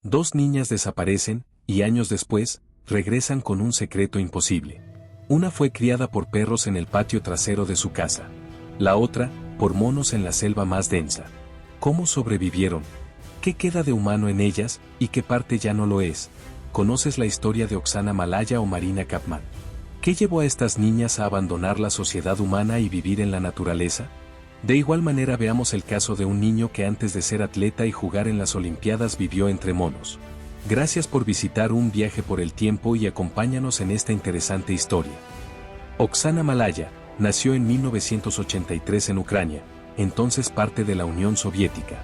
Dos niñas desaparecen, y años después, regresan con un secreto imposible. Una fue criada por perros en el patio trasero de su casa. La otra, por monos en la selva más densa. ¿Cómo sobrevivieron? ¿Qué queda de humano en ellas, y qué parte ya no lo es? ¿Conoces la historia de Oksana Malaya o Marina Kapman? ¿Qué llevó a estas niñas a abandonar la sociedad humana y vivir en la naturaleza? De igual manera veamos el caso de un niño que antes de ser atleta y jugar en las Olimpiadas vivió entre monos. Gracias por visitar Un viaje por el tiempo y acompáñanos en esta interesante historia. Oksana Malaya nació en 1983 en Ucrania, entonces parte de la Unión Soviética.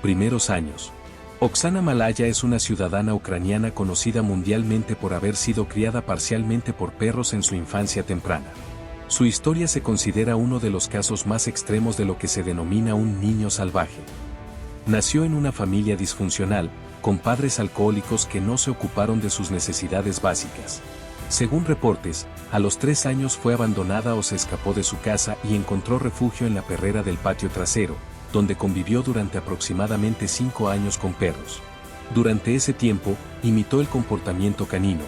Primeros años. Oksana Malaya es una ciudadana ucraniana conocida mundialmente por haber sido criada parcialmente por perros en su infancia temprana. Su historia se considera uno de los casos más extremos de lo que se denomina un niño salvaje. Nació en una familia disfuncional, con padres alcohólicos que no se ocuparon de sus necesidades básicas. Según reportes, a los 3 años fue abandonada o se escapó de su casa y encontró refugio en la perrera del patio trasero, donde convivió durante aproximadamente 5 años con perros. Durante ese tiempo, imitó el comportamiento canino,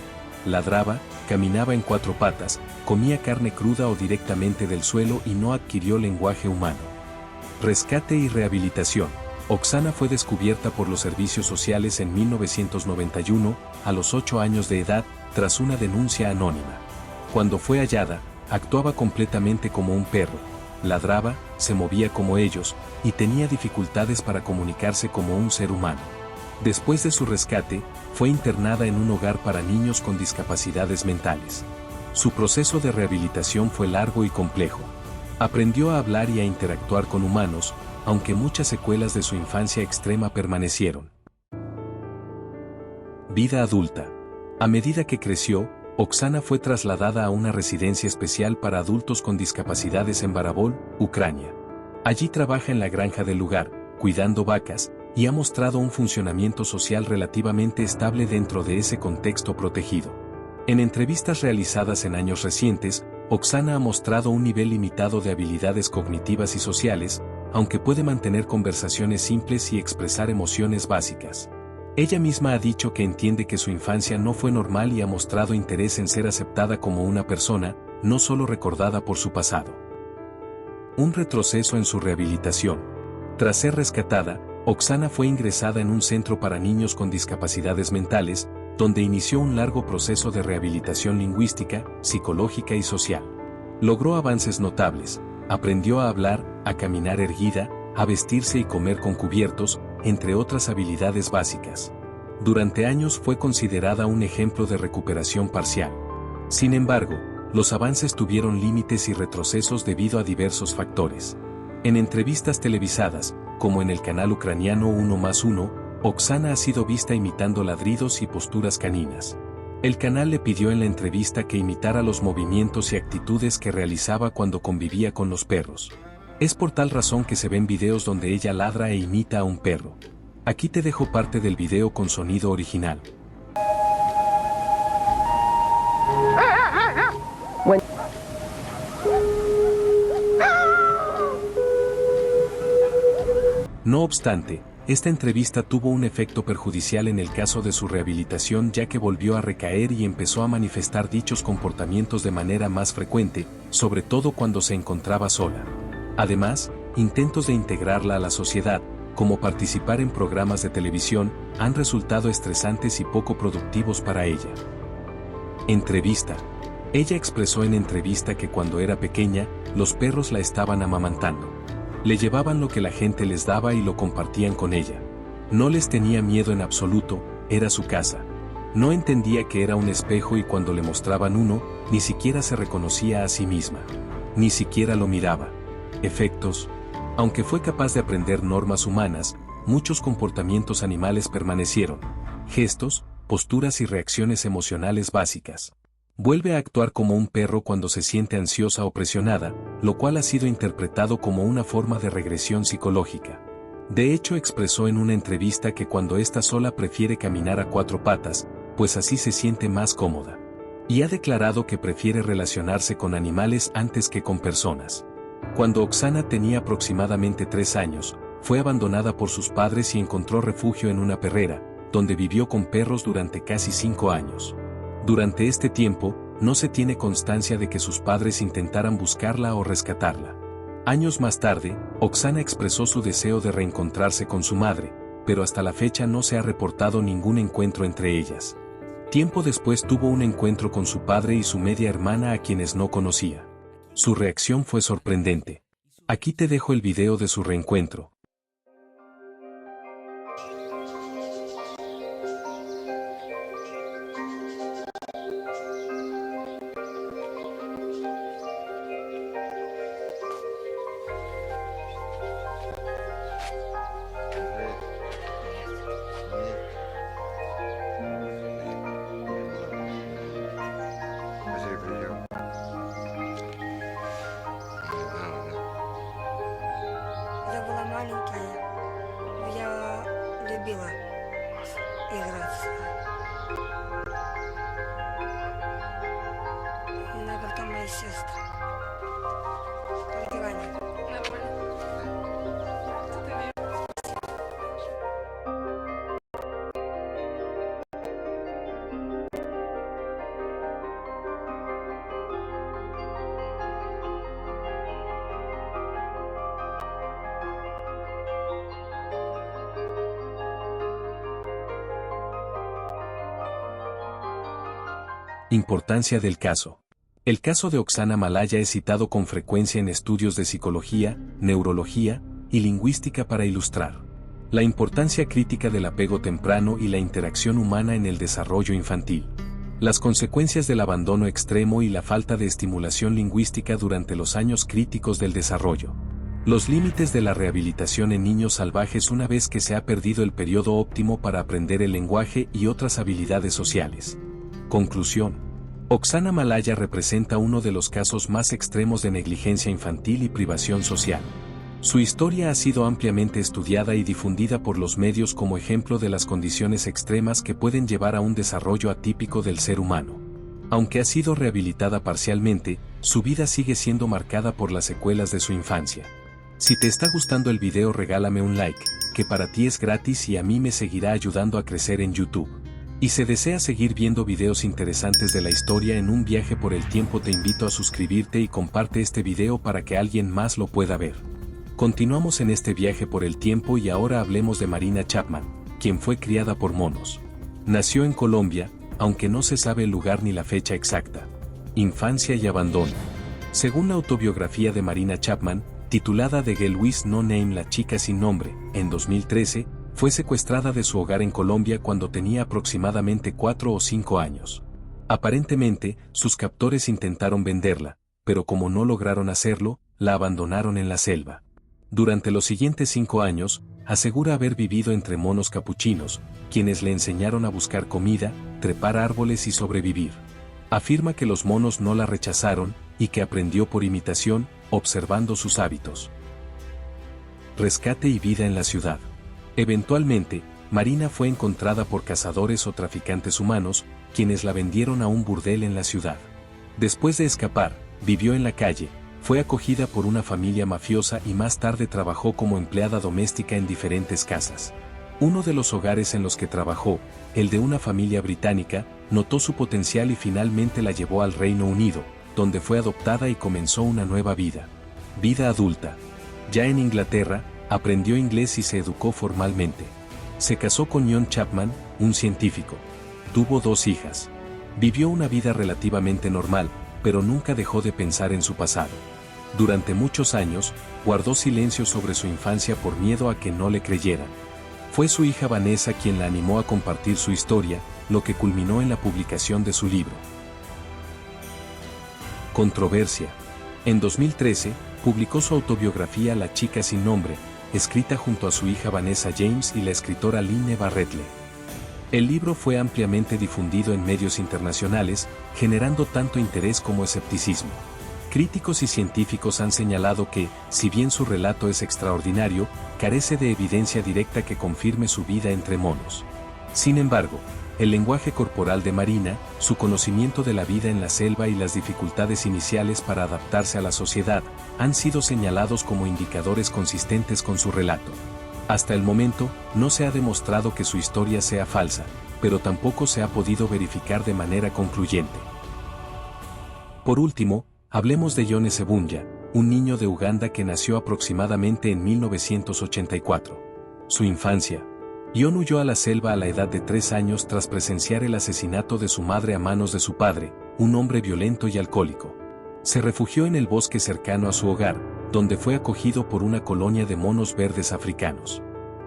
ladraba, caminaba en 4 patas, comía carne cruda o directamente del suelo y no adquirió lenguaje humano. Rescate y rehabilitación. Oksana fue descubierta por los servicios sociales en 1991, a los 8 años de edad, tras una denuncia anónima. Cuando fue hallada, actuaba completamente como un perro, ladraba, se movía como ellos, y tenía dificultades para comunicarse como un ser humano. Después de su rescate, fue internada en un hogar para niños con discapacidades mentales. Su proceso de rehabilitación fue largo y complejo. Aprendió a hablar y a interactuar con humanos, aunque muchas secuelas de su infancia extrema permanecieron. Vida adulta. A medida que creció, Oksana fue trasladada a una residencia especial para adultos con discapacidades en Barábol, Ucrania. Allí trabaja en la granja del lugar, cuidando vacas, y ha mostrado un funcionamiento social relativamente estable dentro de ese contexto protegido. En entrevistas realizadas en años recientes, Oksana ha mostrado un nivel limitado de habilidades cognitivas y sociales, aunque puede mantener conversaciones simples y expresar emociones básicas. Ella misma ha dicho que entiende que su infancia no fue normal y ha mostrado interés en ser aceptada como una persona, no solo recordada por su pasado. Un retroceso en su rehabilitación. Tras ser rescatada, Oksana fue ingresada en un centro para niños con discapacidades mentales, donde inició un largo proceso de rehabilitación lingüística, psicológica y social. Logró avances notables, aprendió a hablar, a caminar erguida, a vestirse y comer con cubiertos, entre otras habilidades básicas. Durante años fue considerada un ejemplo de recuperación parcial. Sin embargo, los avances tuvieron límites y retrocesos debido a diversos factores. En entrevistas televisadas, como en el canal ucraniano 1+1, Oksana ha sido vista imitando ladridos y posturas caninas. El canal le pidió en la entrevista que imitara los movimientos y actitudes que realizaba cuando convivía con los perros. Es por tal razón que se ven videos donde ella ladra e imita a un perro. Aquí te dejo parte del video con sonido original. No obstante, esta entrevista tuvo un efecto perjudicial en el caso de su rehabilitación, ya que volvió a recaer y empezó a manifestar dichos comportamientos de manera más frecuente, sobre todo cuando se encontraba sola. Además, intentos de integrarla a la sociedad, como participar en programas de televisión, han resultado estresantes y poco productivos para ella. Entrevista. Ella expresó en entrevista que cuando era pequeña, los perros la estaban amamantando. Le llevaban lo que la gente les daba y lo compartían con ella. No les tenía miedo en absoluto, era su casa. No entendía que era un espejo y cuando le mostraban uno, ni siquiera se reconocía a sí misma. Ni siquiera lo miraba. Efectos. Aunque fue capaz de aprender normas humanas, muchos comportamientos animales permanecieron. Gestos, posturas y reacciones emocionales básicas. Vuelve a actuar como un perro cuando se siente ansiosa o presionada, lo cual ha sido interpretado como una forma de regresión psicológica. De hecho, expresó en una entrevista que cuando está sola prefiere caminar a 4 patas, pues así se siente más cómoda. Y ha declarado que prefiere relacionarse con animales antes que con personas. Cuando Oksana tenía aproximadamente 3 años, fue abandonada por sus padres y encontró refugio en una perrera, donde vivió con perros durante casi 5 años. Durante este tiempo, no se tiene constancia de que sus padres intentaran buscarla o rescatarla. Años más tarde, Oksana expresó su deseo de reencontrarse con su madre, pero hasta la fecha no se ha reportado ningún encuentro entre ellas. Tiempo después tuvo un encuentro con su padre y su media hermana a quienes no conocía. Su reacción fue sorprendente. Aquí te dejo el video de su reencuentro. Когда была маленькая, я любила играться. Иногда там мои сестры. Как дела, Аня? Importancia del caso. El caso de Oksana Malaya es citado con frecuencia en estudios de psicología, neurología y lingüística para ilustrar la importancia crítica del apego temprano y la interacción humana en el desarrollo infantil. Las consecuencias del abandono extremo y la falta de estimulación lingüística durante los años críticos del desarrollo. Los límites de la rehabilitación en niños salvajes una vez que se ha perdido el periodo óptimo para aprender el lenguaje y otras habilidades sociales. Conclusión. Oksana Malaya representa uno de los casos más extremos de negligencia infantil y privación social. Su historia ha sido ampliamente estudiada y difundida por los medios como ejemplo de las condiciones extremas que pueden llevar a un desarrollo atípico del ser humano. Aunque ha sido rehabilitada parcialmente, su vida sigue siendo marcada por las secuelas de su infancia. Si te está gustando el video, regálame un like, que para ti es gratis y a mí me seguirá ayudando a crecer en YouTube. Y si deseas seguir viendo videos interesantes de la historia en un viaje por el tiempo, te invito a suscribirte y comparte este video para que alguien más lo pueda ver. Continuamos en este viaje por el tiempo y ahora hablemos de Marina Chapman, quien fue criada por monos. Nació en Colombia, aunque no se sabe el lugar ni la fecha exacta. Infancia y abandono. Según la autobiografía de Marina Chapman, titulada The Girl with No Name, La chica sin nombre, en 2013, fue secuestrada de su hogar en Colombia cuando tenía aproximadamente 4 o 5 años. Aparentemente, sus captores intentaron venderla, pero como no lograron hacerlo, la abandonaron en la selva. Durante los siguientes 5 años, asegura haber vivido entre monos capuchinos, quienes le enseñaron a buscar comida, trepar árboles y sobrevivir. Afirma que los monos no la rechazaron y que aprendió por imitación, observando sus hábitos. Rescate y vida en la ciudad. Eventualmente, Marina fue encontrada por cazadores o traficantes humanos, quienes la vendieron a un burdel en la ciudad. Después de escapar, vivió en la calle, fue acogida por una familia mafiosa y más tarde trabajó como empleada doméstica en diferentes casas. Uno de los hogares en los que trabajó, el de una familia británica, notó su potencial y finalmente la llevó al Reino Unido, donde fue adoptada y comenzó una nueva vida. Vida adulta. Ya en Inglaterra, aprendió inglés y se educó formalmente. Se casó con John Chapman, un científico. Tuvo 2 hijas. Vivió una vida relativamente normal, pero nunca dejó de pensar en su pasado. Durante muchos años, guardó silencio sobre su infancia por miedo a que no le creyeran. Fue su hija Vanessa quien la animó a compartir su historia, lo que culminó en la publicación de su libro. Controversia. En 2013, publicó su autobiografía La chica sin nombre, escrita junto a su hija Vanessa James y la escritora Lynne Barretle. El libro fue ampliamente difundido en medios internacionales, generando tanto interés como escepticismo. Críticos y científicos han señalado que, si bien su relato es extraordinario, carece de evidencia directa que confirme su vida entre monos. Sin embargo, el lenguaje corporal de Marina, su conocimiento de la vida en la selva y las dificultades iniciales para adaptarse a la sociedad, han sido señalados como indicadores consistentes con su relato. Hasta el momento, no se ha demostrado que su historia sea falsa, pero tampoco se ha podido verificar de manera concluyente. Por último, hablemos de Yone Sebunya, un niño de Uganda que nació aproximadamente en 1984. Su infancia. Yon huyó a la selva a la edad de 3 años tras presenciar el asesinato de su madre a manos de su padre, un hombre violento y alcohólico. Se refugió en el bosque cercano a su hogar, donde fue acogido por una colonia de monos verdes africanos.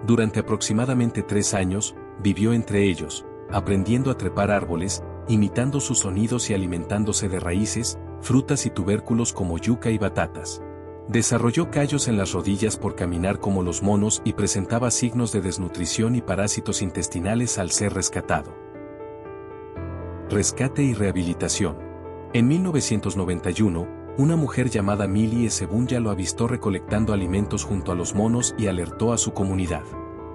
Durante aproximadamente 3 años, vivió entre ellos, aprendiendo a trepar árboles, imitando sus sonidos y alimentándose de raíces, frutas y tubérculos como yuca y batatas. Desarrolló callos en las rodillas por caminar como los monos y presentaba signos de desnutrición y parásitos intestinales al ser rescatado. Rescate y rehabilitación. En 1991, una mujer llamada Millie Sebunya lo avistó recolectando alimentos junto a los monos y alertó a su comunidad.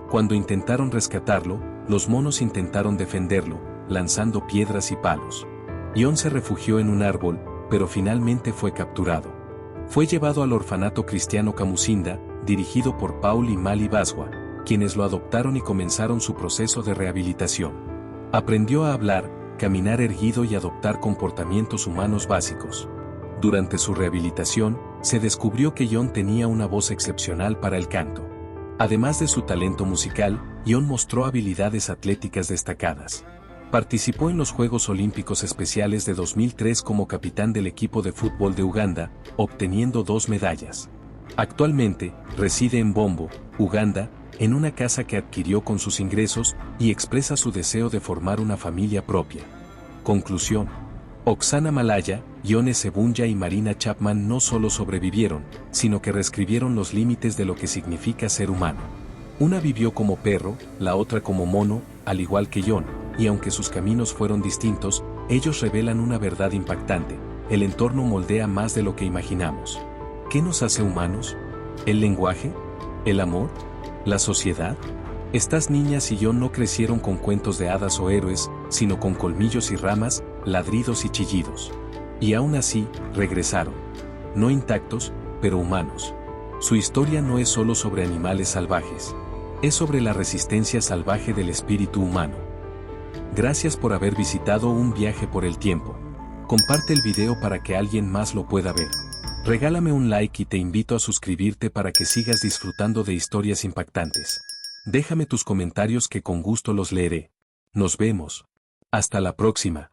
Cuando intentaron rescatarlo, los monos intentaron defenderlo, lanzando piedras y palos. Yon se refugió en un árbol, pero finalmente fue capturado. Fue llevado al orfanato cristiano Kamusinda, dirigido por Paul y Mali Baswa, quienes lo adoptaron y comenzaron su proceso de rehabilitación. Aprendió a hablar, caminar erguido y adoptar comportamientos humanos básicos. Durante su rehabilitación, se descubrió que Yon tenía una voz excepcional para el canto. Además de su talento musical, Yon mostró habilidades atléticas destacadas. Participó en los Juegos Olímpicos Especiales de 2003 como capitán del equipo de fútbol de Uganda, obteniendo 2 medallas. Actualmente, reside en Bombo, Uganda, en una casa que adquirió con sus ingresos y expresa su deseo de formar una familia propia. Conclusión. Oksana Malaya, Yone Sebunya y Marina Chapman no solo sobrevivieron, sino que reescribieron los límites de lo que significa ser humano. Una vivió como perro, la otra como mono, al igual que Yon, y aunque sus caminos fueron distintos, ellos revelan una verdad impactante: el entorno moldea más de lo que imaginamos. ¿Qué nos hace humanos? ¿El lenguaje? ¿El amor? ¿La sociedad? Estas niñas y Yon no crecieron con cuentos de hadas o héroes, sino con colmillos y ramas, ladridos y chillidos. Y aún así, regresaron. No intactos, pero humanos. Su historia no es solo sobre animales salvajes. Es sobre la resistencia salvaje del espíritu humano. Gracias por haber visitado Un Viaje por el Tiempo. Comparte el video para que alguien más lo pueda ver. Regálame un like y te invito a suscribirte para que sigas disfrutando de historias impactantes. Déjame tus comentarios que con gusto los leeré. Nos vemos. Hasta la próxima.